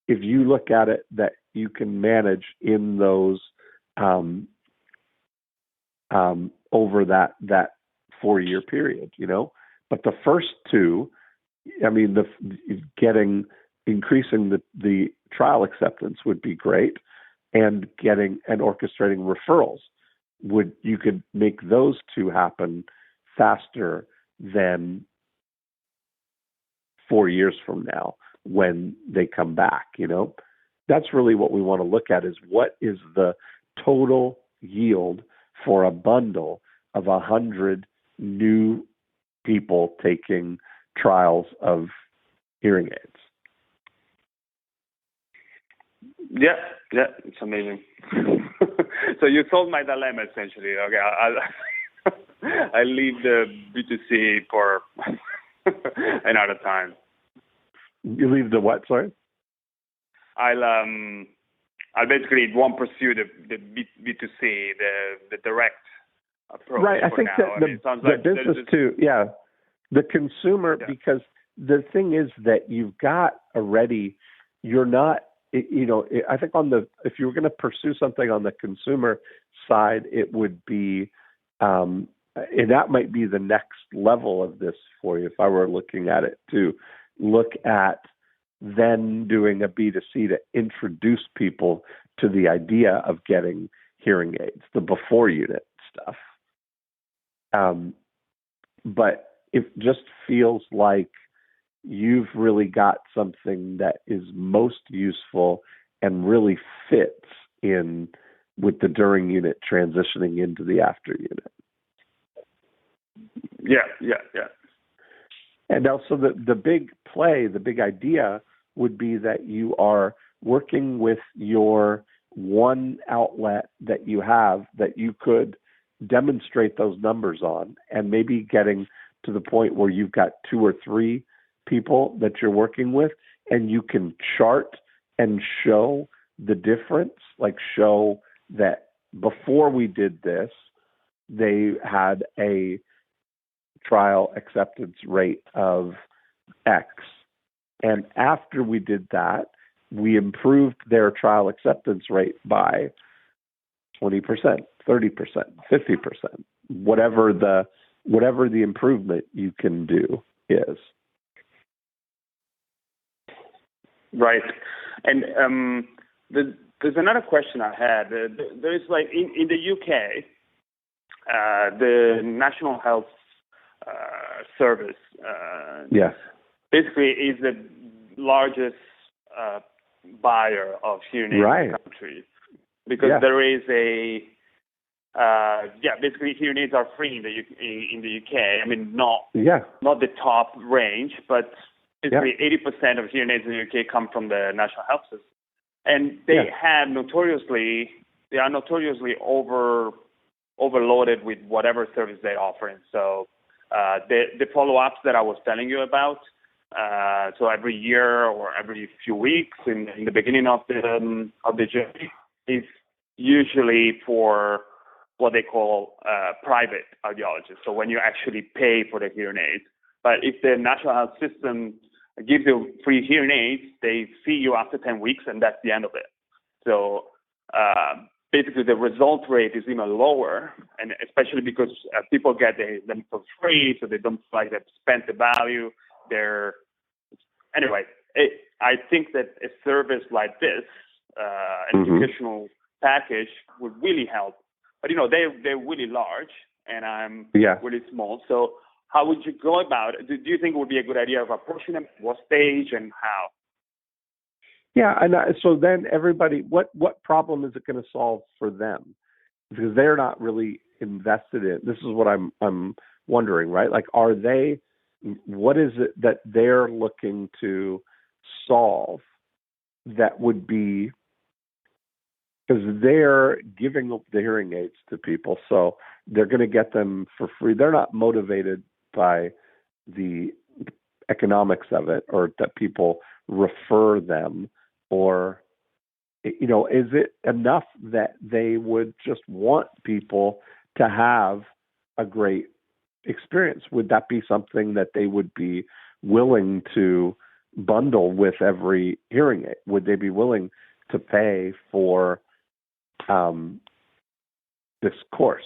if you look at it, that you can manage in those over that 4-year period, But the first two, I mean, increasing the trial acceptance would be great, and getting and orchestrating referrals you could make those two happen faster than 4 years from now when they come back. That's really what we want to look at, is what is the total yield for a bundle of 100 new people taking trials of hearing aids. Yeah, it's amazing. So you solved my dilemma, essentially. Okay, I'll leave the B2C for another time. You leave the what? Sorry. I'll basically won't pursue the B2C, the direct approach. Right. I think now. that the business too. Yeah. The consumer, because the thing is that you've got already. You're not. I think if you were going to pursue something on the consumer side, it would be, and that might be the next level of this for you. If I were looking at it, to look at then doing a B2C to introduce people to the idea of getting hearing aids, the before unit stuff. But it just feels like you've really got something that is most useful and really fits in with the during unit transitioning into the after unit. Yeah. And also the big play, the big idea would be that you are working with your one outlet that you have that you could demonstrate those numbers on, and maybe getting to the point where you've got 2 or 3 people that you're working with, and you can chart and show the difference, like show that before we did this, they had a trial acceptance rate of X. And after we did that, we improved their trial acceptance rate by 20%, 30%, 50%, whatever the improvement you can do is. Right. And there's another question I had. There is, like, in the UK, the National Health Service basically is the largest buyer of hearing aids in the country, because there is basically hearing aids are free in the UK. I mean, not the top range, but basically 80% of hearing aids in the UK come from the National Health System, and they are notoriously overloaded with whatever service they offer. And so the follow-ups that I was telling you about, so every year or every few weeks in the beginning of the journey, is usually for what they call private audiologists. So when you actually pay for the hearing aids. But if the National Health System gives you free hearing aids, they see you after 10 weeks, and that's the end of it. So basically the result rate is even lower, and especially because people get them for free, so they don't feel like they've spent the value. I think that a service like this, an educational package, would really help. But they're really large, and I'm really small. So how would you go about it? Do you think it would be a good idea of approaching them? What stage and how? Yeah, and so then everybody, what problem is it going to solve for them? Because they're not really invested in. This is what I'm wondering, right? Like, what is it that they're looking to solve that would be because they're giving up the hearing aids to people, so they're going to get them for free. They're not motivated by the economics of it, or that people refer them, or is it enough that they would just want people to have a great experience? Would that be something that they would be willing to bundle with every hearing aid? Would they be willing to pay for this course,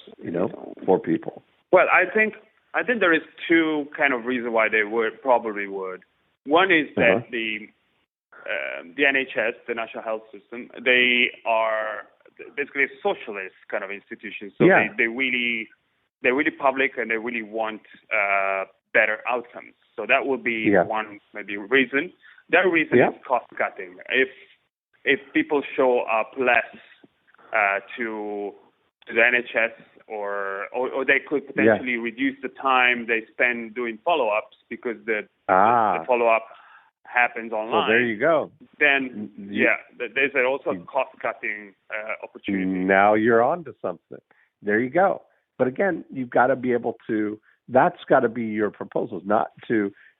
for people? Well, I think there is two kind of reasons why they probably would. One is that the NHS, the National Health System, they are basically a socialist kind of institution. So they're really public, and they really want better outcomes. So that would be one maybe reason. The other reason is cost cutting. If people show up less to the NHS, or they could potentially reduce the time they spend doing follow-ups, because the follow-up happens online. So there you go. Then there's also a cost-cutting opportunity. Now you're on to something. There you go. But again, you've got to be able to. That's got to be your proposals.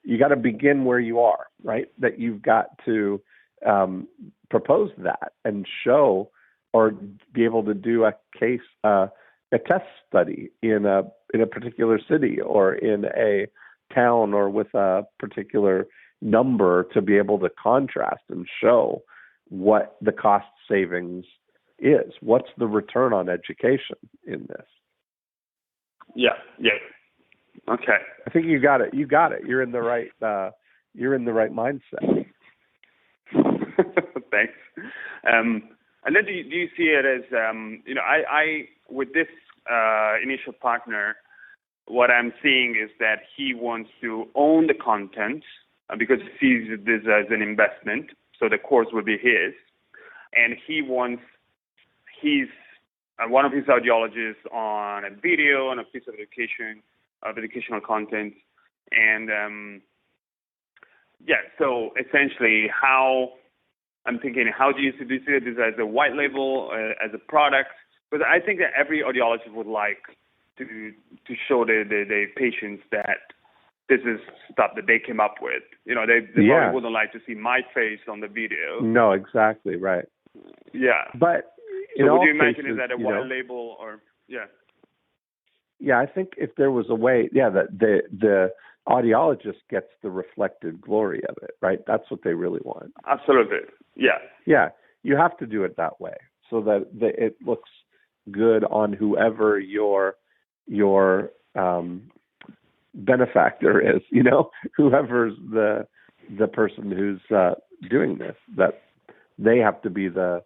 You got to begin where you are, right? That you've got to propose that and show, or be able to do a case, a test study in a particular city, or in a town, or with a particular number, to be able to contrast and show what the cost savings is. What's the return on education in this? Yeah. Okay. I think you got it. You're in the right. You're in the right mindset. Thanks. And then do you see it as I with this initial partner, what I'm seeing is that he wants to own the content, because he sees this as an investment. So the course will be his, and he wants one of his audiologists on a video, on a piece of educational content, and so essentially, how I'm thinking, how do you see this as a white label, as a product? Because I think that every audiologist would like to show the patients that this is stuff that they came up with. They probably wouldn't like to see my face on the video. No, exactly, right. Yeah. But so would you imagine, is that a white label, or Yeah, I think if there was a way, that the audiologist gets the reflected glory of it, right? That's what they really want. Absolutely. Yeah. Yeah, you have to do it that way, so that it looks good on whoever your benefactor is, whoever's the person who's doing this, that they have to be the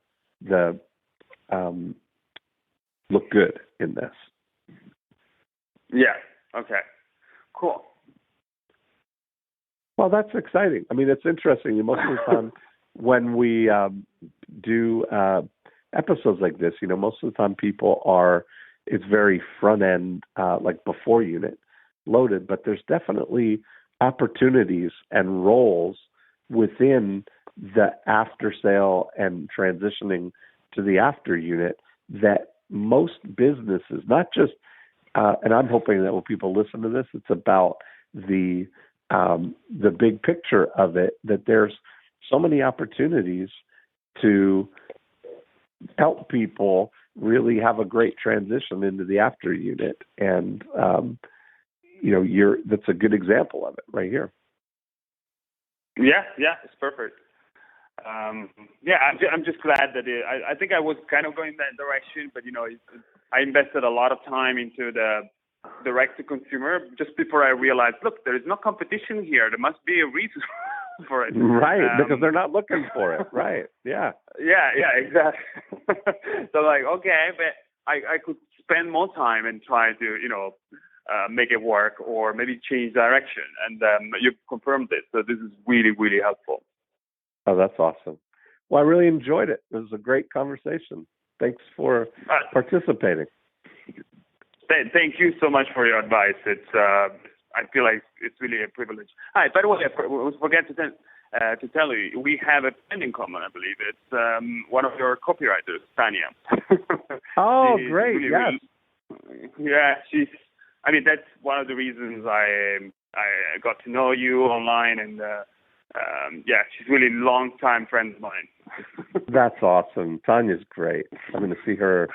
look good in this. Yeah. Okay. Cool. Well, that's exciting. I mean, it's interesting. Most of the time when we do episodes like this, most of the time it's very front end, like before unit loaded, but there's definitely opportunities and roles within the after sale and transitioning to the after unit that most businesses, not just, and I'm hoping that when people listen to this, it's about the big picture of it, that there's so many opportunities to help people really have a great transition into the after unit. And, that's a good example of it right here. Yeah, it's perfect. I'm just glad that I think I was kind of going that direction, but I invested a lot of time into the direct to consumer just before I realized, look, there is no competition here. There must be a reason for it. Right, because they're not looking for it. Right. Yeah. Yeah, exactly. So okay, but I could spend more time and try to, make it work, or maybe change direction. And you've confirmed it. So this is really, really helpful. Oh, that's awesome. Well, I really enjoyed it. It was a great conversation. Thanks for participating. Thank you so much for your advice. It's I feel like it's really a privilege. Hi, by the way, I forget to to tell you. We have a friend in common, I believe. It's one of your copywriters, Tanya. Oh, great! Yes. Yeah, I mean, that's one of the reasons I got to know you online, and she's really a long-time friend of mine. That's awesome. Tanya's great. I'm going to see her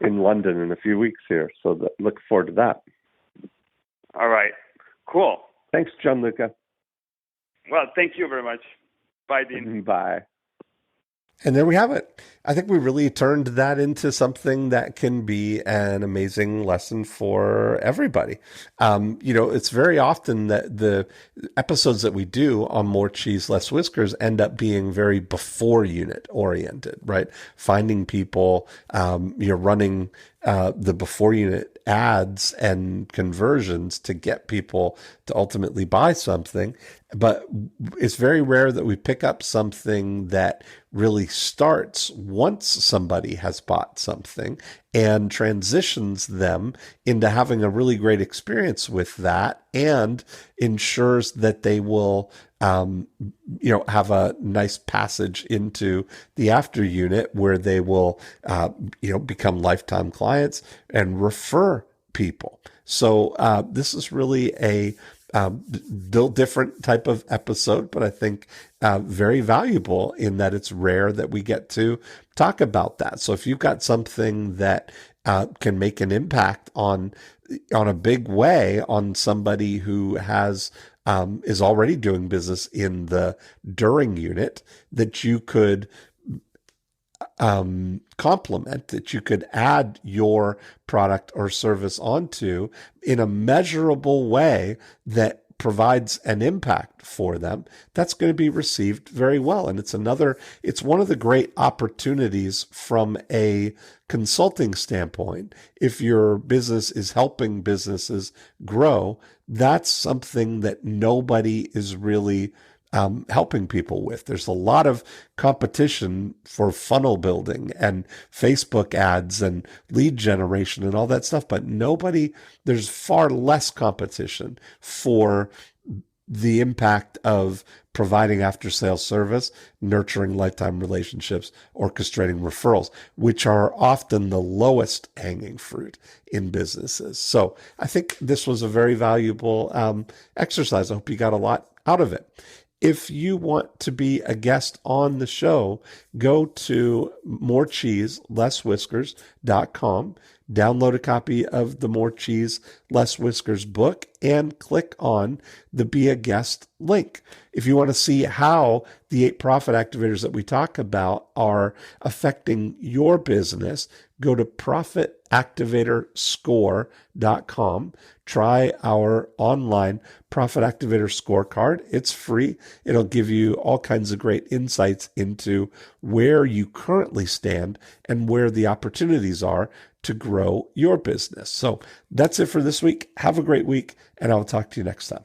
in London in a few weeks here, so look forward to that. All right. Cool. Thanks, Gianluca. Well, thank you very much. Bye, Dean. Bye. And there we have it. I think we really turned that into something that can be an amazing lesson for everybody. It's very often that the episodes that we do on More Cheese, Less Whiskers end up being very before unit oriented, right? Finding people, running the before unit ads and conversions to get people to ultimately buy something. But it's very rare that we pick up something that really starts once somebody has bought something and transitions them into having a really great experience with that and ensures that they will have a nice passage into the after unit where they will become lifetime clients and refer people. So this is really a different type of episode, but I think very valuable in that it's rare that we get to talk about that. So if you've got something that can make an impact on a big way on somebody who has is already doing business in the during unit, that you could complement, that you could add your product or service onto in a measurable way that provides an impact for them, that's going to be received very well. And it's one of the great opportunities from a consulting standpoint. If your business is helping businesses grow, that's something that nobody is really helping people with. There's a lot of competition for funnel building and Facebook ads and lead generation and all that stuff, but there's far less competition for the impact of providing after-sales service, nurturing lifetime relationships, orchestrating referrals, which are often the lowest hanging fruit in businesses. So I think this was a very valuable exercise. I hope you got a lot out of it. If you want to be a guest on the show, go to morecheeselesswhiskers.com, download a copy of the More Cheese, Less Whiskers book, and click on the Be a Guest link. If you want to see how the 8 profit activators that we talk about are affecting your business, go to profitactivatorscore.com. Try our online Profit Activator scorecard. It's free. It'll give you all kinds of great insights into where you currently stand and where the opportunities are to grow your business. So that's it for this week. Have a great week, and I'll talk to you next time.